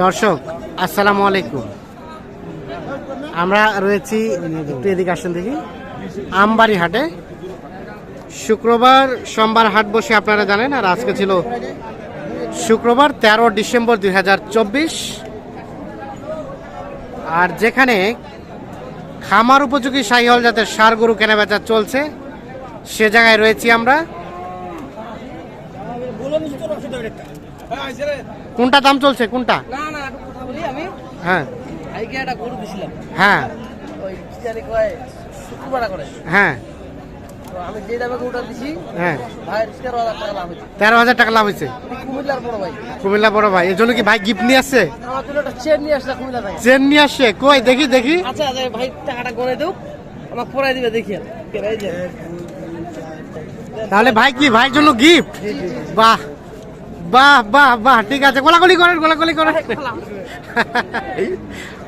দর্শক আসসালামু আলাইকুম। আমরা রয়েছি একটু এদিকে আসেন দেখি আমবাড়ি হাটে। শুক্রবার সোমবার হাট বসে আপনারা জানেন, আর আজকে ছিল শুক্রবার 13 ডিসেম্বর 2024। আর যেখানে খামার উপযোগী শাহিওয়াল জাতের ষাঁড় গরু কেনাবেচা চলছে সে জায়গায় রয়েছি আমরা। কোনটা দাম চলছে কোনটা? হ্যাঁ হ্যাঁ হ্যাঁ আমি যে দামে গরুটা দিছি হ্যাঁ ভাই 13,000 টাকা লাভ হয়েছে। 13,000 টাকা লাভ হয়েছে কুমিল্লার বড় ভাই। কুমিল্লা বড় ভাই, এর জন্য কি ভাই গিফট নিয়ে আসছে? আমার জন্য একটা চেন নিয়ে আসলা কুমিল্লা ভাই। চেন নিয়ে আসছে? কই দেখি দেখি। আচ্ছা আচ্ছা ভাই টাকাটা গনে দেও, আমাকে পরাই দিবে দেখি। এই যে তাহলে ভাই কি ভাইয়ের জন্য গিফট? বাহ বাহ বাহ বাহ, ঠিক আছে, গোলাগুলি করেন গোলাগুলি করেন।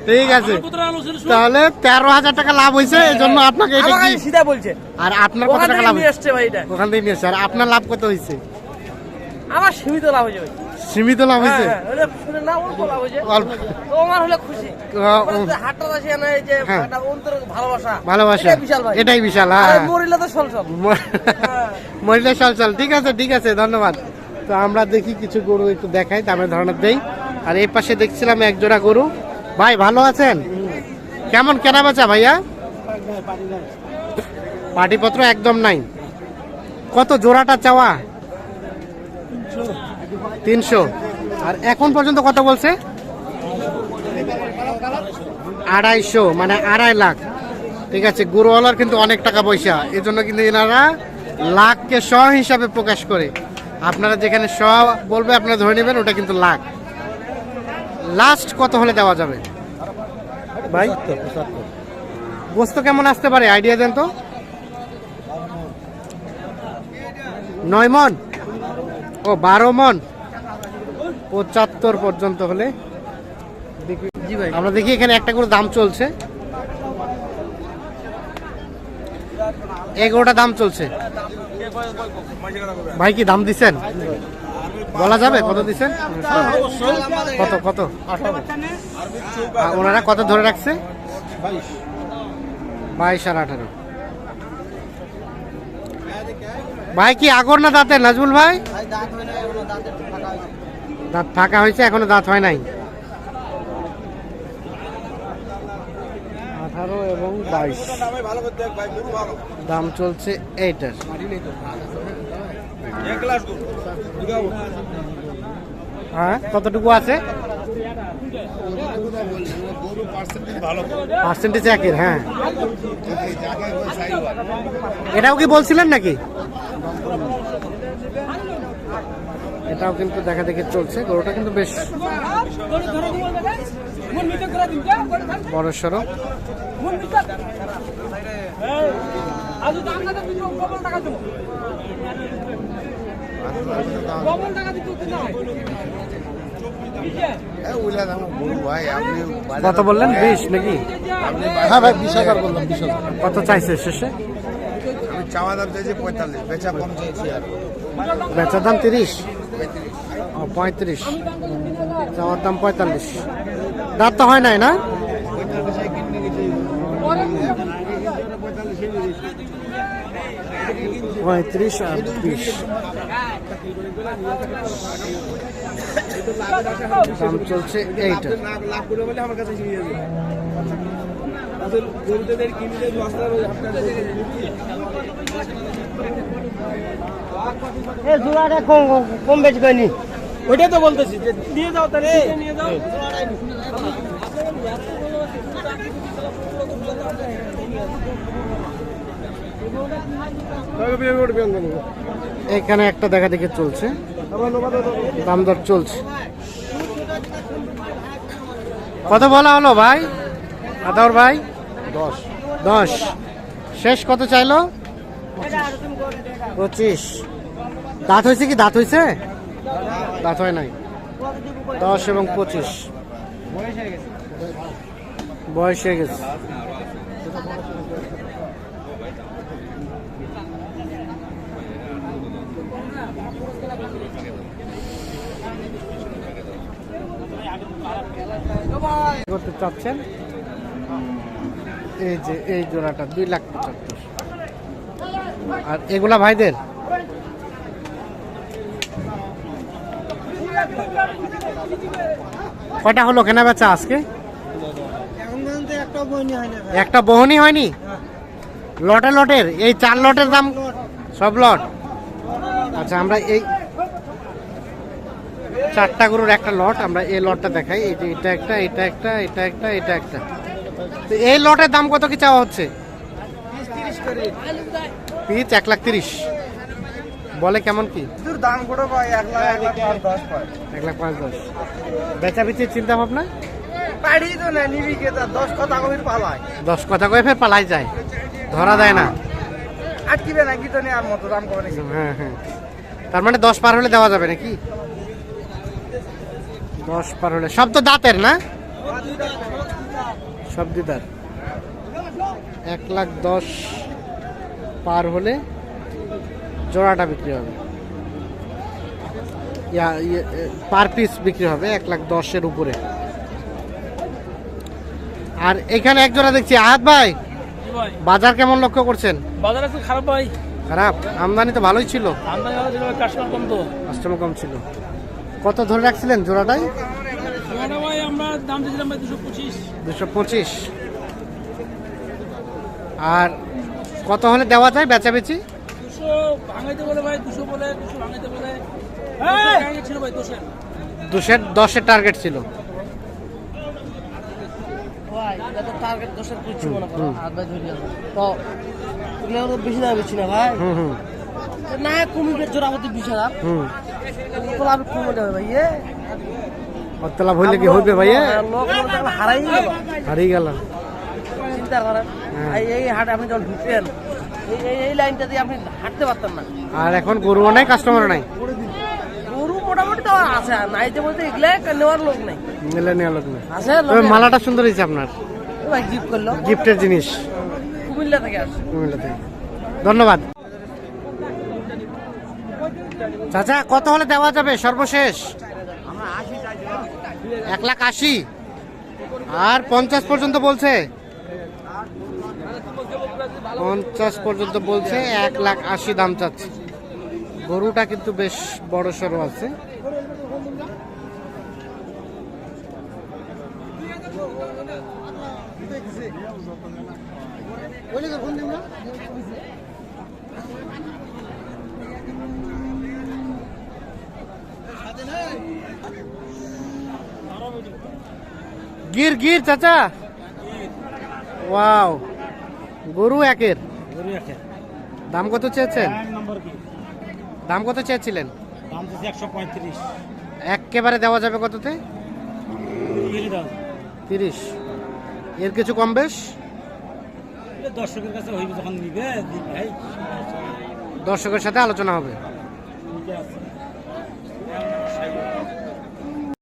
ঠিক আছে, তাহলে 13,000 টাকা লাভ হয়েছে, এই জন্য আপনাকে এটা কি সিধা বলছে। আর আপনার কত টাকা লাভ আসছে ভাই? এটা ওখান থেকে নিয়ে আসছে। আর আপনার লাভ কত হয়েছে? আমার সীমিত লাভ হয়েছে ভাই। সীমিত লাভ হয়েছে? ওটা শুনে না অল্প লাভ হয়েছে। অল্প। তো আমার হলে খুশি। হাটটা আছে না, এই যে একটা অন্তর ভালোবাসা ভালোবাসা, এটাই বিশাল ভাই, এটাই বিশাল। হ্যাঁ, মরিলা তো সলসল মরিলা সলসল। ঠিক আছে ঠিক আছে, ধন্যবাদ। তো আমরা দেখি কিছু গরু একটু দেখাই, দামের ধারণা দেই। আর এই পাশে দেখছিলাম এক জোড়া গরু। ভাই ভালো আছেন? কেমন কেনা বেচা ভাইয়া? পাটিপত্র একদম নাই। কত জোড়াটা চাওয়া? 300। আর এখন পর্যন্ত কত বলছে? 250, মানে 2.5 লাখ। ঠিক আছে, গরুওয়ালার কিন্তু অনেক টাকা পয়সা, এজন্য কিন্তু এনারা লাখকে শ হিসাবে প্রকাশ করে। আপনারা যেখানে শ বলবে আপনারা ধরে নেবেন, ওটা কিন্তু লাখ। লাস্ট কত হলে দেওয়া যাবে ভাই? গোস্ত কেমন আসতে পারে আইডিয়া দেন তো। 9 মন? ও 12 মন, 75 পর্যন্ত হলে জি ভাই। আমরা দেখি এখানে একটা করে দাম চলছে, 11টা দাম চলছে। ভাই কি দাম দিচ্ছেন? বলা যাবে কত দিচ্ছেন? কত কত? ওনারা কত ধরে রাখছে? 22 আর 18। ভাই কি আগর না দাঁতের নাজমুল ভাই? দাঁত ফাঁকা হয়েছে, এখনো দাঁত হয় নাই। 18 এবং 22 দাম চলছে এইটার। হ্যাঁ, কতটুকু আছে? পার্সেন্টেজ একের। হ্যাঁ, এটাও কি বলছিলেন নাকি? এটাও কিন্তু দেখা দেখে চলছে। গরুটা কিন্তু বেশ বড় সড়ো। কত বললেন? 20 নাকি? হ্যাঁ ভাই, 20,000 বললাম। 20,000 কত চাইছে শেষে? আমি চাওয়া দাম চাইছি 45, বেচা কম চাইছি। আর বেচার দাম 30, 35, চাওয়ার দাম 45। দাঁত তো হয় নাই না? 35 আর 20 দাম চলছে এইটা। কম বেশি করিনি, ওইটাই তো বলতেছি যে দিয়ে যাও, তাহলে নিয়ে যাও। এখানে একটা দেখা দেখে চলছে, দাম দর চলছে। কত বলা হলো ভাই? আদার ভাই 10। শেষ কত চাইলো? 25। দাঁত হয়েছে কি? দাঁত হয়েছে? দাঁত হয় নাই। 10 এবং 25 বয়স হয়ে গেছে। করতে চাচ্ছেন এই যে এই জোড়াটা 2,75,000। আর এগুলা ভাইদের কয়টা হলো কেনা বেচা আজকে? একটা বহনি হয়নি লটে লটের এই 4 লটের দাম সব লট। আচ্ছা আমরা এই 4টা গরুর একটা লট, আমরা এই লটটা দেখাই। এই যে এটা একটা, এটা একটা, এটা একটা, এটা একটা। তো এই লটের দাম কত কি চাওয়া হচ্ছে? পিস 1,30,000 বলে। কেমন কি দাম করে ভাই 1,05,10 পায়। 1,05,10 বেচা বিচির চিন্তা ভাবনা? বাড়ি তো না নিবি কে, 10 কথা কবির পালায়। 10 কথা কয়ে ফের পালাই যায়, ধরা দেয় না। আটকিবে না কি তো নেওয়ার মতো দাম করে। হ্যাঁ হ্যাঁ, তার মানে 10 পার হলে দেওয়া যাবে নাকি? 10 পার হলে সব তো দাঁতের না, সব দিদার। 1,10,000 পার হলে জোড়াটা বিক্রি হবে, পার পিস বিক্রি হবে 1,10,000-এর উপরে। আর এখানে এক জোড়া দেখছি আহাত ভাই, বাজার কেমন লক্ষ্য করছেন? বাজার আছে খারাপ ভাই, খারাপ। আমদানি তো ভালোই ছিল, আমদানি ভালো ছিল, কাস্টমার কম তো। কাস্টমার কম ছিল। কত ধরে রাখছিলেন জোড়াটাই? ভাই আমরা দাম দিয়েছিলাম ভাই 225। 225। আর কত হলে দেওয়া যায় বেচাবেচি? 200 ভাঙাইতে বলে ভাই, 200 বলে, 200 ভাঙাইতে বলে। টার্গেট ছিল ভাই 210-এর টার্গেট ছিল। ভাই এটা তো টার্গেট 10-এর কিছু মনে করো, আর ভাই ধরে তো তুমি আর বেশি দাম বেশি না ভাই। না কমিবে জোড়া হতে 20,000। তো লাভ কমে যাবে ভাই। কত লাভ হইলে কি হইবে ভাই? লোক হারাই গেল, হারিয়ে গেল। চিন্তা করেন এই হাটে আপনি যখন ঢুকতেন এই লাইনটা দিয়ে আপনি হাঁটতে পারতেন না। আর এখন গরুও নাই, কাস্টমারও নাই। গরু মোটামুটি তো আছে, নাই যে বলতে এগুলা নেওয়ার লোক নাই, মেলে নেওয়া লোক নাই। আছে তবে মালাটা সুন্দর হয়েছে আপনার, ভাই গিফট করলো, গিফটের জিনিস, কুমিল্লা থেকে আসছে। কুমিল্লা থেকে। ধন্যবাদ চাচা। কত হলে দেওয়া যাবে সর্বশেষ? 1,80,000। আর 50 পর্যন্ত বলছে, 50 পর্যন্ত বলছে, 1,80,000 দাম চাচ্ছে। গরুটা কিন্তু বেশ বড় সড়ো আছে। গির গির চাচা, ওয়াও, গরু একের। দাম কত চেয়েছেন? দাম কত চেয়েছিলেন? 135। একেবারে দেওয়া যাবে কততে? 30। এর কিছু কম বেশ দর্শকের কাছে হইবে, যখন নিবে ভাই দর্শকের সাথে আলোচনা হবে। ঠিক আছে।